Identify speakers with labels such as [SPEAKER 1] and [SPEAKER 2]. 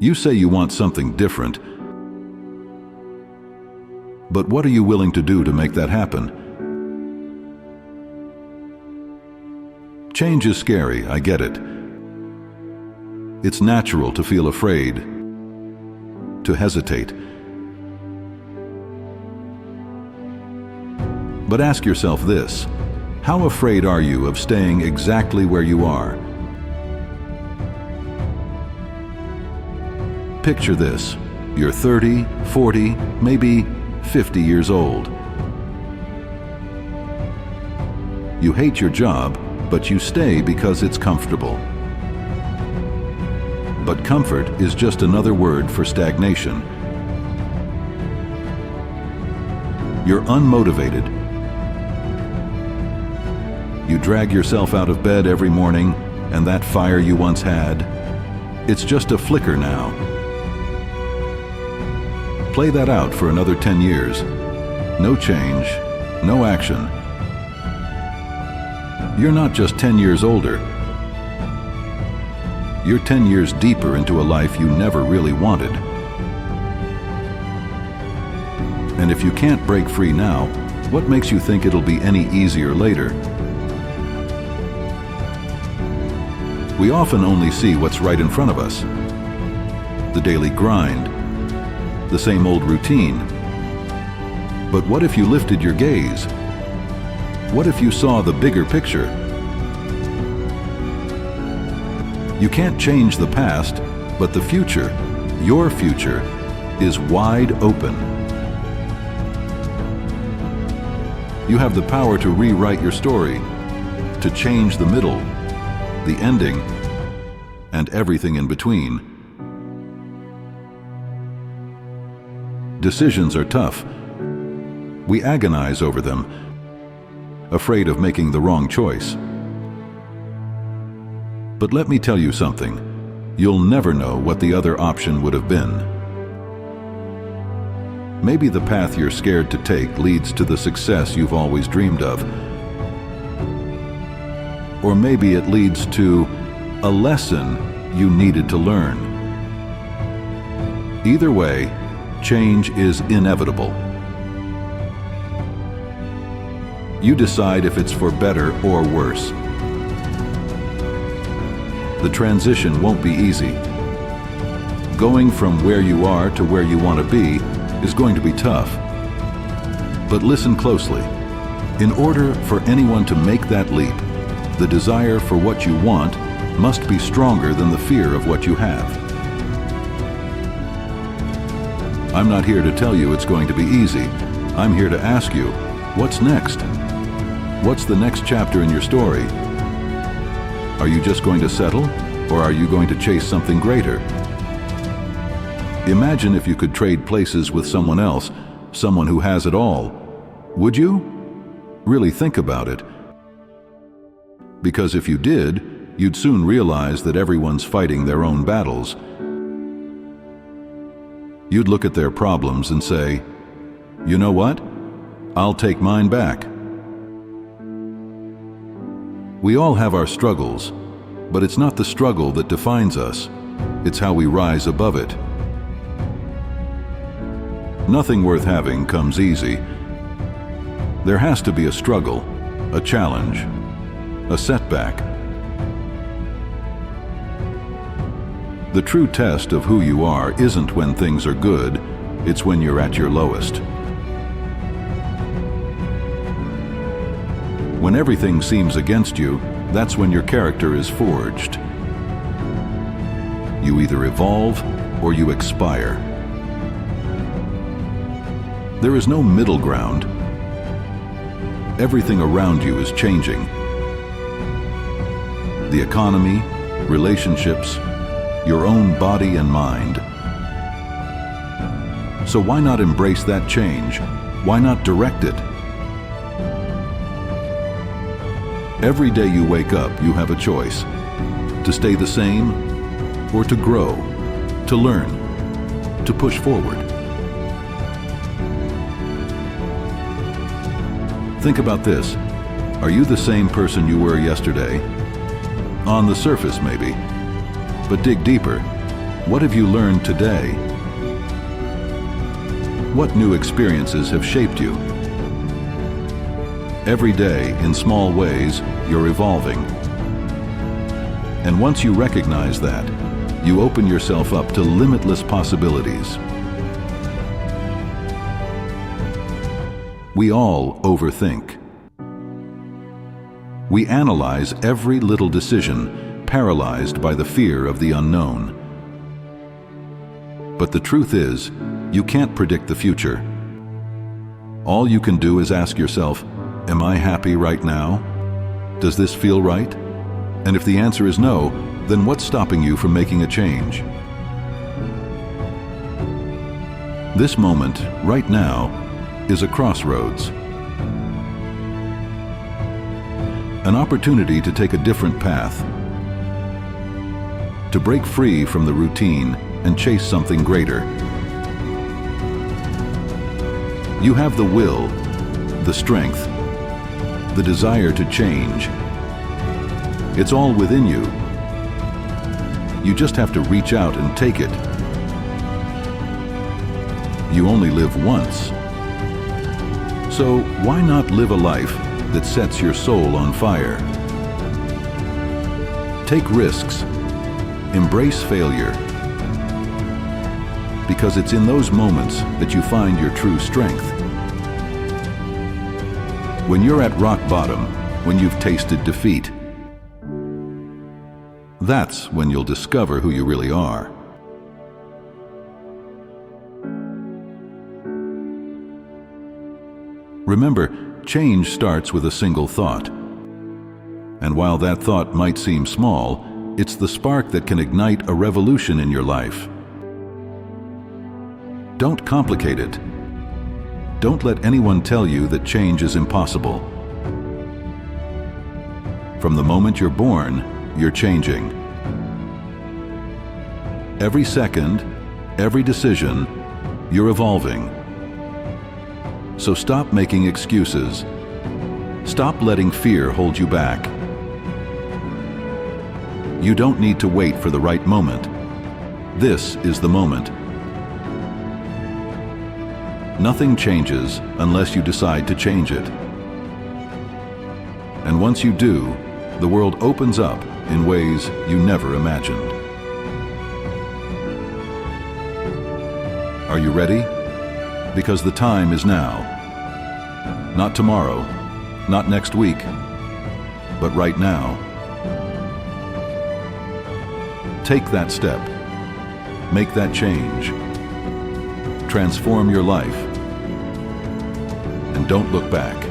[SPEAKER 1] You say you want something different, but what are you willing to do to make that happen? Change is scary, I get it. It's natural to feel afraid, to hesitate. But ask yourself this: how afraid are you of staying exactly where you are? Picture this: you're 30, 40, maybe 50 years old. You hate your job, but you stay because it's comfortable. But comfort is just another word for stagnation. You're unmotivated. You drag yourself out of bed every morning, and that fire you once had, it's just a flicker now. Play that out for another 10 years. No change, no action. You're not just 10 years older. You're 10 years deeper into a life you never really wanted. And if you can't break free now, what makes you think it'll be any easier later? We often only see what's right in front of us. The daily grind, the same old routine. But what if you lifted your gaze? What if you saw the bigger picture? You can't change the past, but the future, your future, is wide open. You have the power to rewrite your story, to change the middle, the ending, and everything in between. Decisions are tough. We agonize over them, afraid of making the wrong choice. But let me tell you something. You'll never know what the other option would have been. Maybe the path you're scared to take leads to the success you've always dreamed of. Or maybe it leads to a lesson you needed to learn. Either way, change is inevitable. You decide if it's for better or worse. The transition won't be easy. Going from where you are to where you want to be is going to be tough. But listen closely. In order for anyone to make that leap, the desire for what you want must be stronger than the fear of what you have. I'm not here to tell you it's going to be easy. I'm here to ask you, what's next? What's the next chapter in your story? Are you just going to settle, or are you going to chase something greater? Imagine if you could trade places with someone else, someone who has it all. Would you? Really think about it. Because if you did, you'd soon realize that everyone's fighting their own battles. You'd look at their problems and say, you know what? I'll take mine back. We all have our struggles, but it's not the struggle that defines us. It's how we rise above it. Nothing worth having comes easy. There has to be a struggle, a challenge, a setback. The true test of who you are isn't when things are good, it's when you're at your lowest. When everything seems against you, that's when your character is forged. You either evolve or you expire. There is no middle ground. Everything around you is changing. The economy, relationships, your own body and mind. So why not embrace that change? Why not direct it? Every day you wake up, you have a choice: to stay the same or to grow, to learn, to push forward. Think about this. Are you the same person you were yesterday? On the surface, maybe. But dig deeper. What have you learned today? What new experiences have shaped you? Every day, in small ways, you're evolving. And once you recognize that, you open yourself up to limitless possibilities. We all overthink. We analyze every little decision, paralyzed by the fear of the unknown. But the truth is, you can't predict the future. All you can do is ask yourself, am I happy right now? Does this feel right? And if the answer is no, then what's stopping you from making a change? This moment, right now, is a crossroads. An opportunity to take a different path. To break free from the routine and chase something greater. You have the will, the strength, the desire to change. It's all within you. You just have to reach out and take it. You only live once. So why not live a life that sets your soul on fire? Take risks. Embrace failure. Because it's in those moments that you find your true strength. When you're at rock bottom, when you've tasted defeat, that's when you'll discover who you really are. Remember, change starts with a single thought. And while that thought might seem small, it's the spark that can ignite a revolution in your life. Don't complicate it. Don't let anyone tell you that change is impossible. From the moment you're born, you're changing. Every second, every decision, you're evolving. So stop making excuses. Stop letting fear hold you back. You don't need to wait for the right moment. This is the moment. Nothing changes unless you decide to change it. And once you do, the world opens up in ways you never imagined. Are you ready? Because the time is now. Not tomorrow, not next week, but right now. Take that step. Make that change. Transform your life. And don't look back.